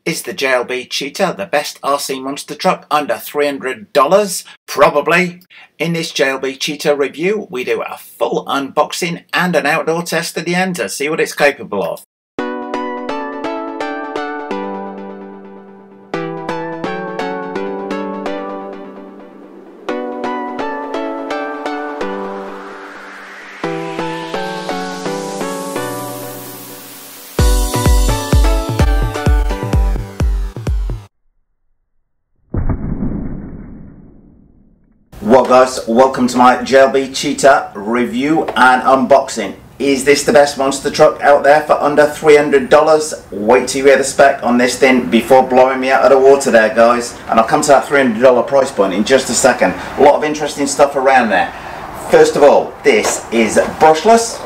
Is the JLB Cheetah the best RC monster truck under $300? Probably. In this JLB Cheetah review, we do a full unboxing and an outdoor test at the end to see what it's capable of. Well guys, welcome to my JLB Cheetah review and unboxing. Is this the best monster truck out there for under $300? Wait till you hear the spec on this thing before blowing me out of the water there, guys. And I'll come to that $300 price point in just a second. A lot of interesting stuff around there. First of all, this is brushless.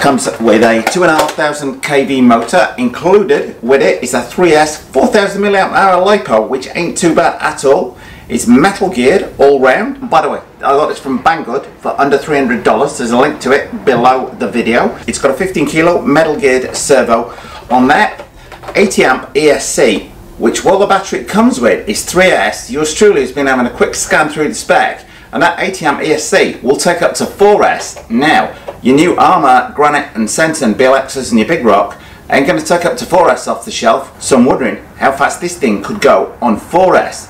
Comes with a 2,500 kV motor. Included with it is a 3S 4,000 mAh lipo, which ain't too bad at all. It's metal geared all round. By the way, I got this from Banggood for under $300. There's a link to it below the video. It's got a 15 kilo metal geared servo on that. 80 amp ESC, which while the battery it comes with is 3S, yours truly has been having a quick scan through the spec, and that 80 amp ESC will take up to 4S. Now, your new arrma, granite and Senton BLXs and your big rock ain't going to take up to 4S off the shelf, so I'm wondering how fast this thing could go on 4S.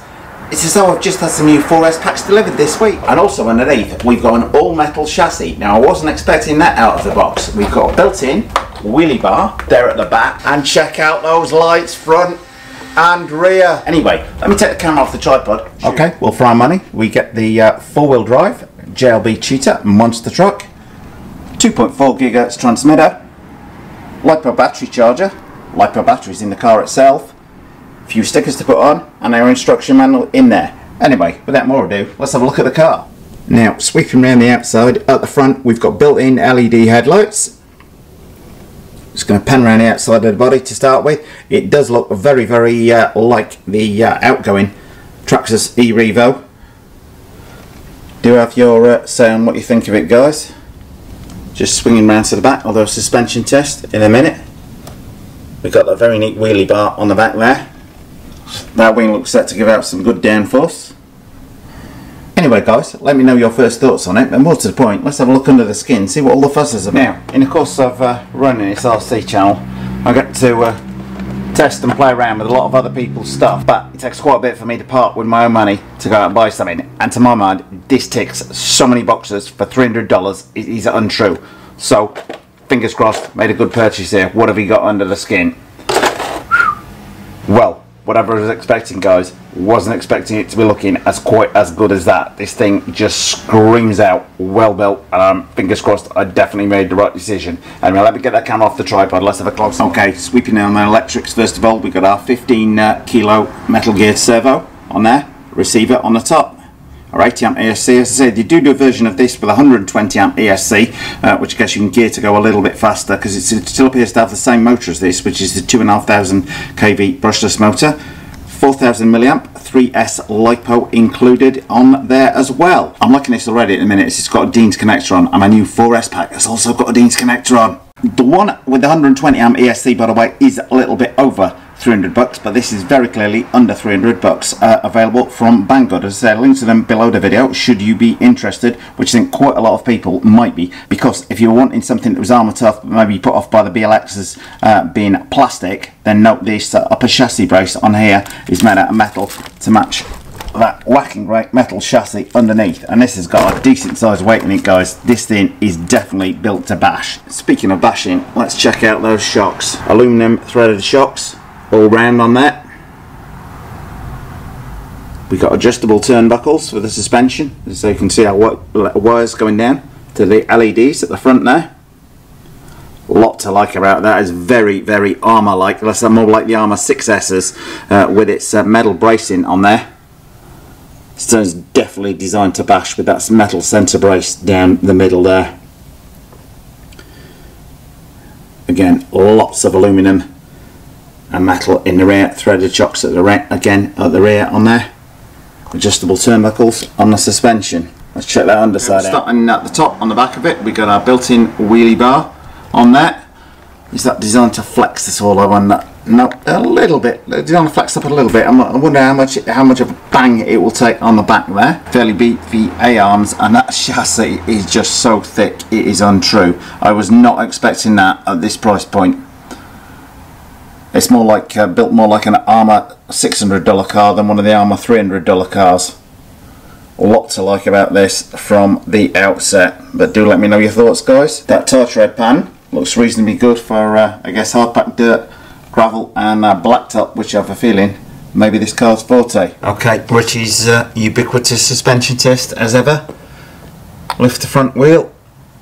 It's as though I've just had some new 4S packs delivered this week. And also underneath, we've got an all-metal chassis. Now, I wasn't expecting that out of the box. We've got a built-in wheelie bar there at the back. And check out those lights, front and rear. Anyway, let me take the camera off the tripod. Okay, well, for our money, we get the four-wheel drive JLB Cheetah monster truck. 2.4 GHz transmitter. Lipo battery charger. Lipo batteries in the car itself. Few stickers to put on and our instruction manual in there. Anyway, without more ado, let's have a look at the car. Now, sweeping around the outside, at the front we've got built-in LED headlights. Just going to pan around the outside of the body to start with. It does look very, very like the outgoing Traxxas e-Revo. Do have your say on what you think of it, guys. Just swinging round to the back, although suspension test in a minute. We've got a very neat wheelie bar on the back there. That wing looks set to give out some good downforce. Anyway guys, let me know your first thoughts on it, but more to the point, let's have a look under the skin, see what all the fuss is about. Now, in the course of running this RC channel, I get to test and play around with a lot of other people's stuff, but it takes quite a bit for me to part with my own money to go out and buy something, and to my mind, this ticks so many boxes for $300, it is untrue. So, fingers crossed, made a good purchase here. What have we got under the skin? Well, whatever I was expecting, guys, wasn't expecting it to be looking quite as good as that. This thing just screams out well built, and fingers crossed I definitely made the right decision. Anyway, let me get that camera off the tripod, let's have a close look. Okay, sweeping down the electrics first of all, we've got our 15 kilo metal geared servo on there, receiver on the top. Our 80 amp ESC, as I said, you do a version of this with 120 amp ESC, which I guess you can gear to go a little bit faster because it still appears to have the same motor as this, which is the 2,500 kV brushless motor. 4,000 milliamp 3S lipo included on there as well. I'm liking this already in a minute. It's got a Dean's connector on, and my new 4S pack has also got a Dean's connector on. The one with the 120 amp ESC, by the way, is a little bit over $300, but this is very clearly under $300, available from Banggood. As I said, links to them below the video should you be interested, which I think quite a lot of people might be, because if you're wanting something that was armour tough but maybe put off by the BLXs being plastic, then note this upper chassis brace on here is made out of metal to match that whacking great metal chassis underneath, and this has got a decent sized weight in it, guys. This thing is definitely built to bash. Speaking of bashing, let's check out those shocks. Aluminum threaded shocks all round on that. We've got adjustable turnbuckles for the suspension, so you can see our wires going down to the LEDs at the front there. A lot to like about that. Is very, very armour like, less more like the arrma 6S's with its metal bracing on there. So it's definitely designed to bash with that metal centre brace down the middle there. Again, lots of aluminium and metal in the rear, threaded shocks at the rear, again at the rear on there. Adjustable turnbuckles on the suspension. Let's check that underside out. Starting at the top on the back of it, we got our built-in wheelie bar on that. Is that designed to flex this all over on that No, a little bit. It's going to flex up a little bit. I wonder how much of a bang it will take on the back there. Fairly beefy A-arms, and that chassis is just so thick it is untrue. I was not expecting that at this price point. It's more like built more like an arrma $600 car than one of the arrma $300 cars. A lot to like about this from the outset, but do let me know your thoughts, guys. That torch red pan looks reasonably good for I guess hard packed dirt, gravel and blacktop, which I have a feeling maybe this car's forte. Okay, Richie's ubiquitous suspension test as ever. Lift the front wheel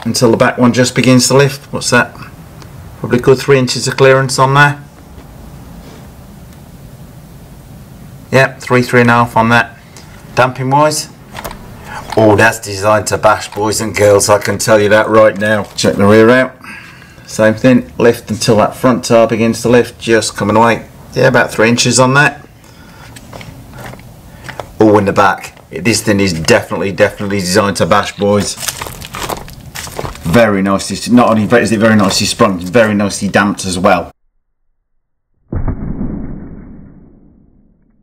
until the back one just begins to lift. What's that? Probably good 3 inches of clearance on there. Yep, 3.5 on that. Damping wise, oh, that's designed to bash, boys and girls, I can tell you that right now. Check the rear out. Same thing, lift until that front tire begins to lift, just coming away. Yeah, about 3 inches on that. Oh, in the back, this thing is definitely designed to bash, boys. Very nicely, not only is it very nicely sprung, it's very nicely damped as well.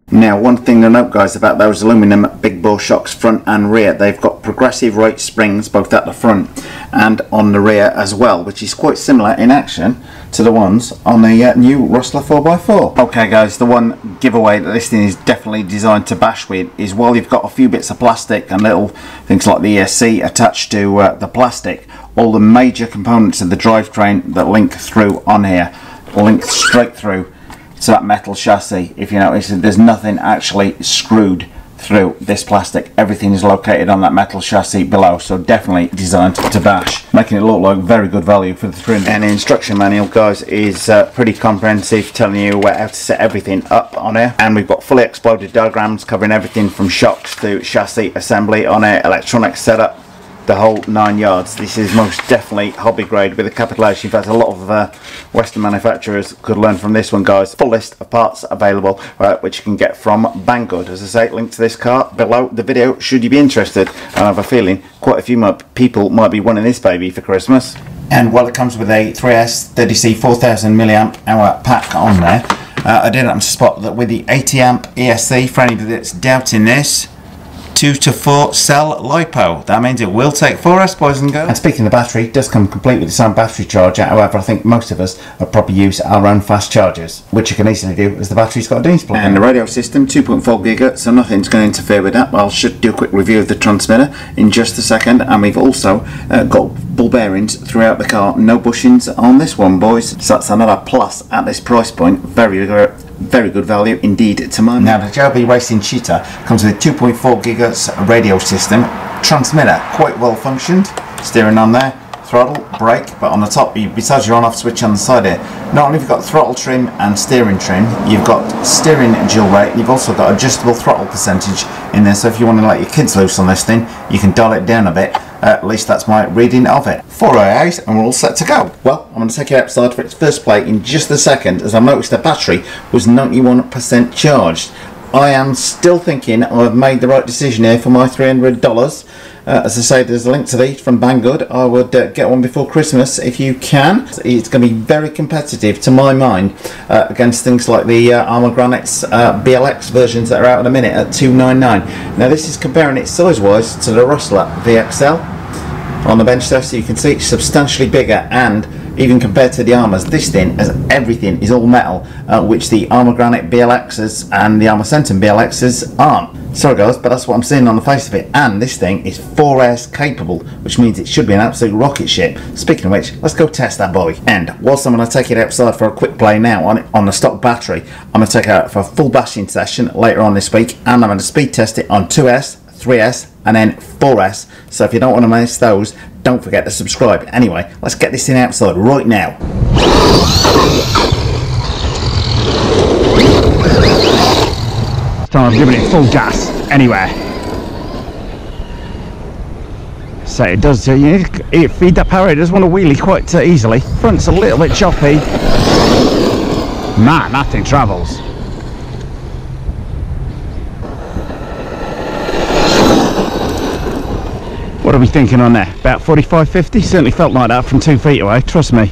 Now, one thing to note, guys, about those aluminum big bore shocks front and rear, they've got progressive rate springs both at the front and on the rear as well, which is quite similar in action to the ones on the new Rustler 4x4. Okay guys, the one giveaway that this thing is definitely designed to bash with is, while you've got a few bits of plastic and little things like the ESC attached to the plastic, all the major components of the drivetrain that link through on here link straight through to that metal chassis. If you notice, there's nothing actually screwed through this plastic. Everything is located on that metal chassis below, so definitely designed to bash, making it look like very good value for the 300. And the instruction manual, guys, is pretty comprehensive, telling you how to set everything up on here. And we've got fully exploded diagrams covering everything from shocks to chassis assembly on here, electronic setup, the whole 9 yards. This is most definitely hobby grade with a capital H. In fact, a lot of Western manufacturers could learn from this one, guys. Full list of parts available, which you can get from Banggood. As I say, link to this car below the video should you be interested. I have a feeling quite a few people might be wanting this baby for Christmas. And while it comes with a 3S 30C 4000 milliamp hour pack on there, I did happen to spot that with the 80 amp ESC, for anybody that's doubting this, 2 to 4 cell lipo. That means it will take 4S, boys and girls. And speaking of the battery, it does come complete with its own battery charger. However, I think most of us will probably use our own fast chargers, which you can easily do as the battery's got a DINS plug. And the radio system, 2.4 gigahertz, so nothing's going to interfere with that. I'll should do a quick review of the transmitter in just a second. And we've also got ball bearings throughout the car. No bushings on this one, boys. So that's another plus at this price point. Very good value indeed to mine. Now, the JLB Racing Cheetah comes with a 2.4 gigahertz radio system. Transmitter quite well functioned. Steering on there, throttle, brake, but on the top, besides your on-off switch on the side here, not only have you got throttle trim and steering trim, you've got steering dual rate, and you've also got adjustable throttle percentage in there. So if you want to let your kids loose on this thing, you can dial it down a bit. At least that's my reading of it. 4 AAs and we're all set to go. Well, I'm going to take it outside for its first play in just a second, as I noticed the battery was 91% charged. I am still thinking I've made the right decision here for my $300. As I say, there's a link to these from Banggood. I would get one before Christmas if you can. It's going to be very competitive to my mind against things like the arrma Granite's BLX versions that are out in a minute at $299. Now this is comparing it size wise to the Rustler VXL on the bench test, so you can see it's substantially bigger, and even compared to the arrmas, this thing, as everything is all metal, which the arrma Granite BLXs and the arrma Centum BLXs aren't. Sorry guys, but that's what I'm seeing on the face of it. And this thing is 4S capable, which means it should be an absolute rocket ship. Speaking of which, let's go test that boy. And whilst I'm going to take it outside for a quick play now on the stock battery, I'm going to take it out for a full bashing session later on this week, and I'm going to speed test it on 2S, 3S and then 4S. So if you don't want to miss those, don't forget to subscribe. Anyway, let's get this thing outside right now. So I'm giving it full gas anyway. So it does, you feed that power, it does want to wheelie quite easily. Front's a little bit choppy. Man, that thing travels. What are we thinking on there? About 45, 50? Certainly felt like that from 2 feet away, trust me.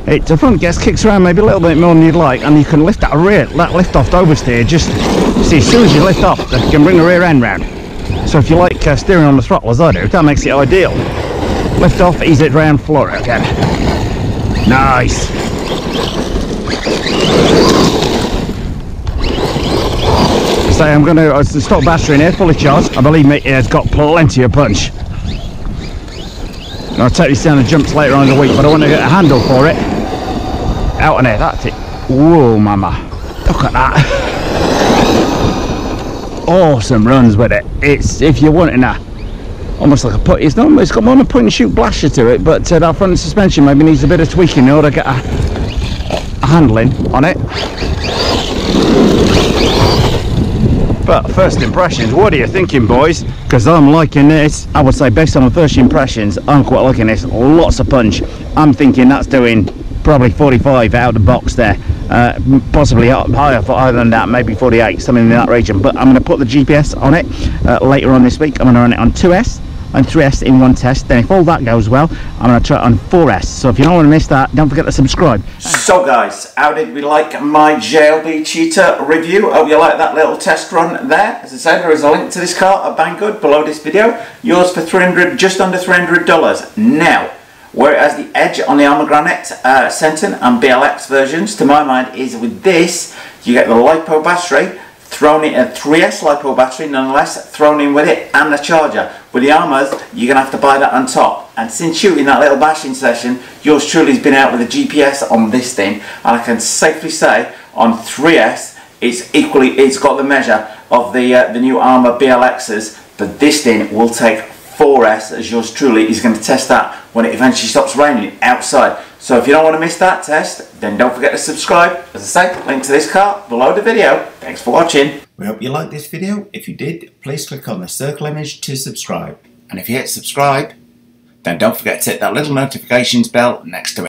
The front gets kicks around maybe a little bit more than you'd like, and you can lift that lift off to oversteer. Just see, as soon as you lift off, you can bring the rear end round. So if you like steering on the throttle as I do, that makes it ideal. Lift off, ease it round, floor it again. Nice. So I'm going to stock battery in here, fully charged. I believe it's got plenty of punch. And I'll take this down the jumps later on in the week, but I want to get a handle for it. Out on there, that's it. Whoa, mama. Look at that. Awesome runs with it. It's, if you're wanting a, almost like a put, it's got more of a point and shoot blaster to it, but that front suspension maybe needs a bit of tweaking in order to get a handling on it. But first impressions, what are you thinking, boys? Because I'm liking this. I would say based on my first impressions, I'm quite liking this. Lots of punch. I'm thinking that's doing probably 45 out of the box there. Possibly higher than that, maybe 48, something in that region. But I'm going to put the GPS on it later on this week. I'm going to run it on 2S and 3S in one test. Then if all that goes well, I'm going to try it on 4S. So if you don't want to miss that, don't forget to subscribe. So guys, how did we like my JLB Cheetah review? Hope you like that little test run there. As I said, there is a link to this car at Banggood below this video. Yours for just under $300. Now, where it has the edge on the arrma granite Senton and BLX versions, to my mind, is with this, you get the lipo battery, thrown in a 3S lipo battery nonetheless, thrown in with it, and the charger. With the arrmas, you're going to have to buy that on top. And since shooting that little bashing session, yours truly has been out with a GPS on this thing, and I can safely say on 3S, it's got the measure of the new arrma BLXs, but this thing will take 4S, as yours truly is going to test that when it eventually stops raining outside. So if you don't want to miss that test, then don't forget to subscribe. As I say, link to this car below the video. Thanks for watching. We hope you liked this video. If you did, please click on the circle image to subscribe. And if you hit subscribe, then don't forget to hit that little notifications bell next to it.